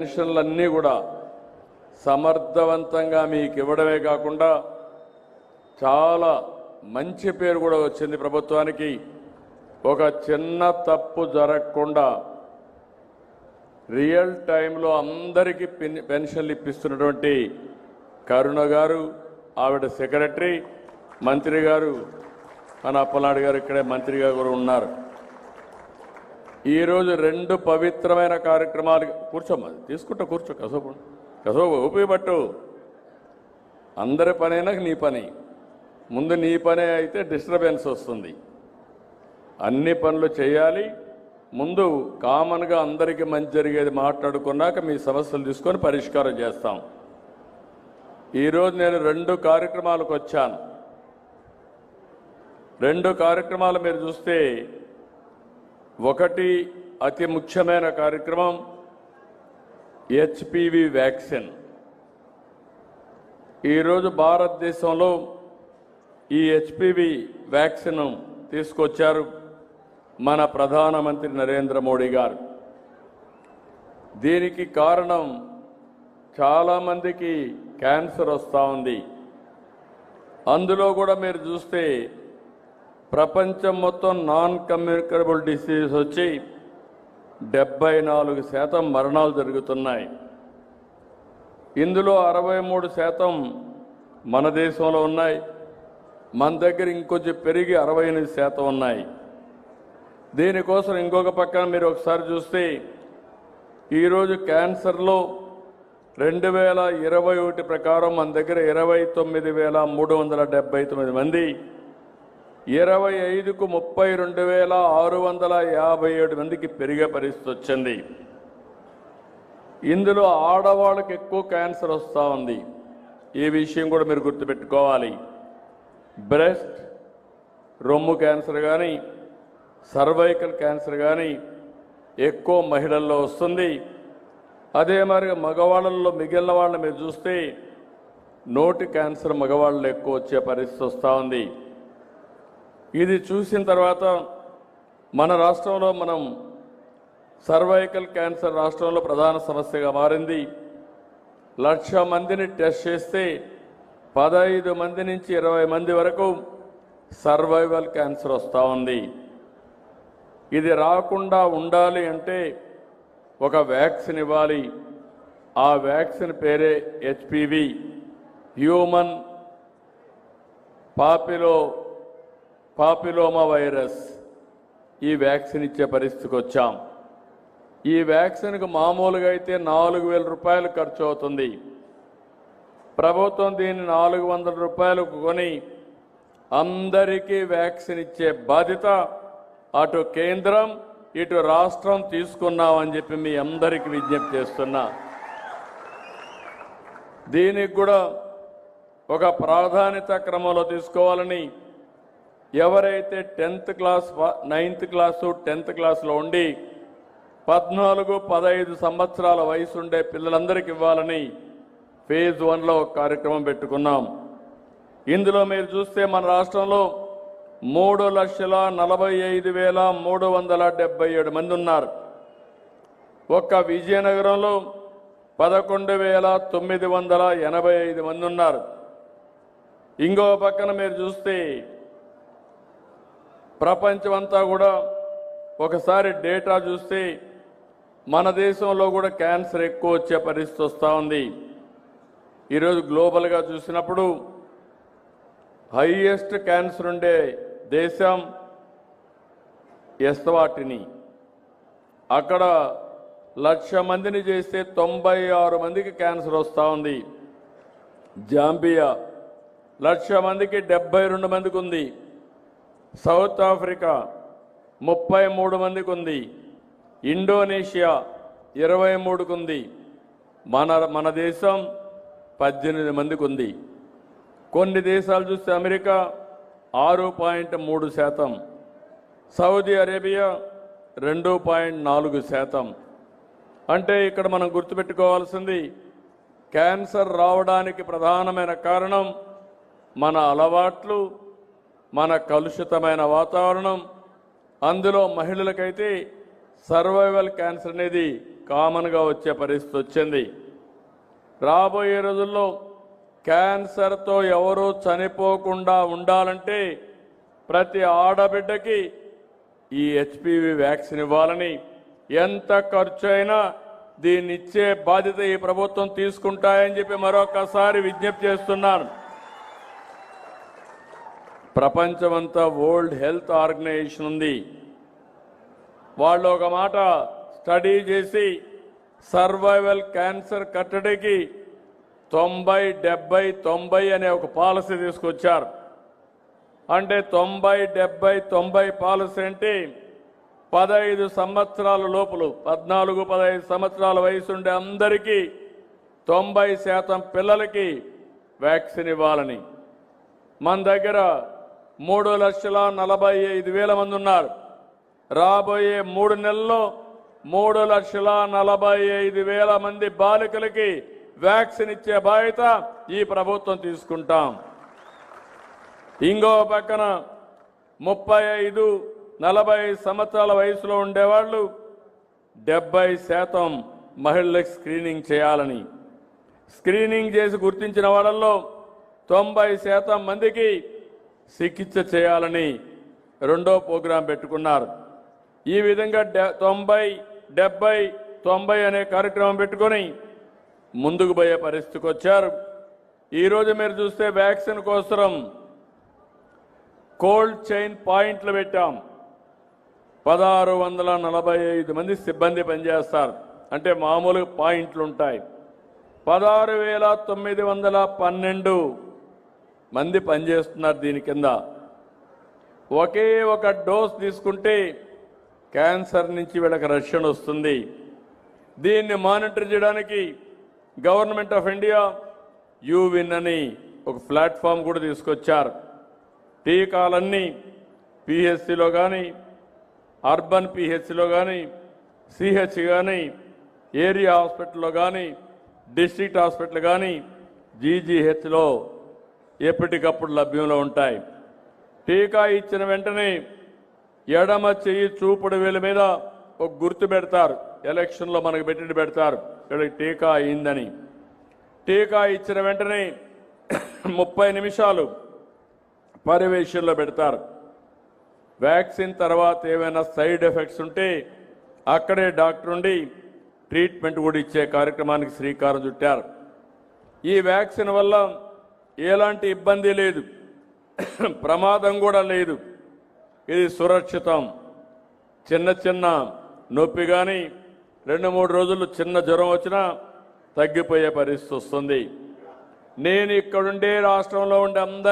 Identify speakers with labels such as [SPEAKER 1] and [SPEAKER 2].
[SPEAKER 1] పెన్షన్లన్నీ కూడా సమర్థవంతంగా మీకు ఇవ్వడమే కాకుండా చాలా మంచి పేరు కూడా వచ్చింది ప్రభుత్వానికి. ఒక చిన్న తప్పు జరగకుండా రియల్ టైంలో అందరికీ పెన్షన్లు ఇప్పిస్తున్నటువంటి కరుణ గారు, ఆవిడ సెక్రటరీ, మంత్రి గారు, మన అప్పలనాయుడు గారు ఇక్కడే మంత్రిగా కూడా ఉన్నారు. ఈరోజు రెండు పవిత్రమైన కార్యక్రమాలు. కూర్చోమ్మా, తీసుకుంటా, కూర్చో, కసో ఉపయోగపట్టు. అందరి పనైనా నీ పని, ముందు నీ పనే అయితే డిస్టర్బెన్స్ వస్తుంది. అన్ని పనులు చేయాలి. ముందు కామన్గా అందరికీ మంచి జరిగేది మాట్లాడుకున్నాక మీ సమస్యలు తీసుకొని పరిష్కారం చేస్తాం. ఈరోజు నేను రెండు కార్యక్రమాలకు వచ్చాను. రెండు కార్యక్రమాలు మీరు చూస్తే, ఒకటి అతి ముఖ్యమైన కార్యక్రమం హెచ్పివి వ్యాక్సిన్. ఈరోజు భారతదేశంలో ఈ హెచ్పివి వ్యాక్సిన్ తీసుకొచ్చారు మన ప్రధానమంత్రి నరేంద్ర మోడీ గారు. దీనికి కారణం చాలామందికి క్యాన్సర్ వస్తూ ఉంది. అందులో కూడా మీరు చూస్తే ప్రపంచం మొత్తం నాన్ కమ్యూనికబుల్ డిసీజ్ వచ్చి 74% మరణాలు జరుగుతున్నాయి. ఇందులో 63% మన దేశంలో ఉన్నాయి. మన దగ్గర ఇంకొంచెం పెరిగి 68% ఉన్నాయి. దీనికోసం ఇంకొక పక్కన మీరు ఒకసారి చూస్తే, ఈరోజు క్యాన్సర్లో 2021 ప్రకారం మన దగ్గర 29,379 మంది, 25కు 32,657 మందికి పెరిగే పరిస్థితి వచ్చింది. ఇందులో ఆడవాళ్ళకి ఎక్కువ క్యాన్సర్ వస్తూ ఉంది. ఈ విషయం కూడా మీరు గుర్తుపెట్టుకోవాలి. బ్రెస్ట్, రొమ్ము క్యాన్సర్ కానీ, సర్వైకల్ క్యాన్సర్ కానీ ఎక్కువ మహిళల్లో వస్తుంది. అదే మరి మగవాళ్ళల్లో మిగిలిన వాళ్ళని మీరు చూస్తే నోటి క్యాన్సర్ మగవాళ్ళలో ఎక్కువ వచ్చే పరిస్థితి వస్తూ ఉంది. ఇది చూసిన తర్వాత మన రాష్ట్రంలో మనం సర్వైకల్ క్యాన్సర్ రాష్ట్రంలో ప్రధాన సమస్యగా మారింది. 1,00,000 మందిని టెస్ట్ చేస్తే 15 మంది నుంచి 20 మంది వరకు సర్వైవల్ క్యాన్సర్ వస్తూ ఉంది. ఇది రాకుండా ఉండాలి అంటే ఒక వ్యాక్సిన్ ఇవ్వాలి. ఆ వ్యాక్సిన్ పేరే హెచ్పివి, హ్యూమన్ పాపిలోమా వైరస్. ఈ వ్యాక్సిన్ ఇచ్చే పరిస్థితికి వచ్చాం. ఈ వ్యాక్సిన్కు మామూలుగా అయితే 4,000 రూపాయలు ఖర్చు అవుతుంది. ప్రభుత్వం దీన్ని 400 రూపాయలకు కొని అందరికీ వ్యాక్సిన్ ఇచ్చే బాధ్యత అటు కేంద్రం ఇటు రాష్ట్రం తీసుకున్నామని చెప్పి మీ అందరికీ విజ్ఞప్తి చేస్తున్నా. దీనికి కూడా ఒక ప్రాధాన్యత క్రమంలో తీసుకోవాలని, ఎవరైతే 10th class, 9th class, 10th క్లాసులో ఉండి 14, 15 సంవత్సరాల వయసు ఉండే పిల్లలందరికీ ఇవ్వాలని ఫేజ్ 1లో ఒక కార్యక్రమం పెట్టుకున్నాం. ఇందులో మీరు చూస్తే మన రాష్ట్రంలో 3,45,377 మంది ఉన్నారు. ఒక్క విజయనగరంలో 11,985 మంది ఉన్నారు. ఇంకో పక్కన మీరు చూస్తే ప్రపంచమంతా కూడా ఒకసారి డేటా చూస్తే మన దేశంలో కూడా క్యాన్సర్ ఎక్కువ వచ్చే పరిస్థితి వస్తూ ఉంది. ఈరోజు గ్లోబల్గా చూసినప్పుడు హైయెస్ట్ క్యాన్సర్ ఉండే దేశం ఎస్వాటిని. అక్కడ 1,00,000 మందిని చేస్తే 96 మందికి క్యాన్సర్ వస్తూ ఉంది. జాంబియా 1,00,000 మందికి 72 మందికి ఉంది. సౌత్ ఆఫ్రికా 33 మందికి ఉంది. ఇండోనేషియా 23కు ఉంది. మన దేశం 18 మందికి ఉంది. కొన్ని దేశాలు చూస్తే అమెరికా 6.3%, సౌదీ అరేబియా 2.4%. అంటే ఇక్కడ మనం గుర్తుపెట్టుకోవాల్సింది, క్యాన్సర్ రావడానికి ప్రధానమైన కారణం మన అలవాట్లు, మన కలుషితమైన వాతావరణం. అందులో మహిళలకైతే సర్వైవల్ క్యాన్సర్ అనేది కామన్గా వచ్చే పరిస్థితి వచ్చింది. రాబోయే రోజుల్లో క్యాన్సర్తో ఎవరూ చనిపోకుండా ఉండాలంటే ప్రతి ఆడబిడ్డకి ఈ హెచ్పివి వ్యాక్సిన్ ఇవ్వాలని, ఎంత ఖర్చు అయినా దీన్ని ఇచ్చే బాధ్యత ఈ ప్రభుత్వం తీసుకుంటాయని చెప్పి మరొకసారి విజ్ఞప్తి చేస్తున్నాను. ప్రపంచమంతా వరల్డ్ హెల్త్ ఆర్గనైజేషన్ ఉంది. వాళ్ళు ఒక మాట స్టడీ చేసి సర్వైవల్ క్యాన్సర్ కట్టడికి 90-70-90 అనే ఒక పాలసీ తీసుకొచ్చారు. అంటే 90-70-90 పాలసీ అంటే 15 సంవత్సరాల లోపల 14-15 సంవత్సరాల వయసు ఉండే అందరికీ 90% పిల్లలకి వ్యాక్సిన్ ఇవ్వాలని. మన దగ్గర 3,45,000 మంది ఉన్నారు. రాబోయే 3 నెలల్లో 3,45,000 మంది బాలికలకి వ్యాక్సిన్ ఇచ్చే బాధ్యత ఈ ప్రభుత్వం తీసుకుంటాం. ఇంకో పక్కన 35-40 సంవత్సరాల వయసులో ఉండేవాళ్ళు 70% మహిళలకు స్క్రీనింగ్ చేయాలని, స్క్రీనింగ్ చేసి గుర్తించిన వాళ్ళల్లో 90% మందికి చికిత్స చేయాలని రెండో ప్రోగ్రాం పెట్టుకున్నారు. ఈ విధంగా 90-70-90 అనే కార్యక్రమం పెట్టుకొని ముందుకు పోయే పరిస్థితికి వచ్చారు. ఈరోజు మీరు చూస్తే వ్యాక్సిన్ కోసం కోల్డ్ చైన్ పాయింట్లు పెట్టాం. 1,645 మంది సిబ్బంది పనిచేస్తారు. అంటే మామూలు పాయింట్లు ఉంటాయి. 16,912 మంది పనిచేస్తున్నారు దీని కింద. ఒకే ఒక డోస్ తీసుకుంటే క్యాన్సర్ నుంచి వీళ్ళకి రక్షణ వస్తుంది. దీన్ని మానిటర్ చేయడానికి గవర్నమెంట్ ఆఫ్ ఇండియా యూవిన్ అని ఒక ప్లాట్ఫామ్ కూడా తీసుకొచ్చారు. టీకాలన్నీ పిహెచ్సిలో కానీ, అర్బన్ పిహెచ్సిలో కానీ, సిహెచ్ కానీ, ఏరియా హాస్పిటల్లో కానీ, డిస్ట్రిక్ట్ హాస్పిటల్ కానీ, జీజీహెచ్లో ఎప్పటికప్పుడు లభ్యంలో ఉంటాయి. టీకా ఇచ్చిన వెంటనే ఎడమ చెయ్యి చూపుడు వేల మీద ఒక గుర్తు పెడతారు. ఎలక్షన్లో మనకు పెడతారు వీళ్ళకి టీకా అయిందని. టీకా ఇచ్చిన వెంటనే 30 నిమిషాలు పర్యవేక్షణలో పెడతారు. వ్యాక్సిన్ తర్వాత ఏమైనా సైడ్ ఎఫెక్ట్స్ ఉంటే అక్కడే డాక్టర్ ఉండి ట్రీట్మెంట్ కూడా ఇచ్చే కార్యక్రమానికి శ్రీకారం చుట్టారు. ఈ వ్యాక్సిన్ వల్ల ఎలాంటి ఇబ్బంది లేదు, ప్రమాదం కూడా లేదు. ఇది సురక్షితం. చిన్న నొప్పి కానీ 2-3 రోజులు చిన్న జ్వరం వచ్చినా తగ్గిపోయే పరిస్థితి వస్తుంది. నేను ఇక్కడుండే రాష్ట్రంలో ఉండే అందరి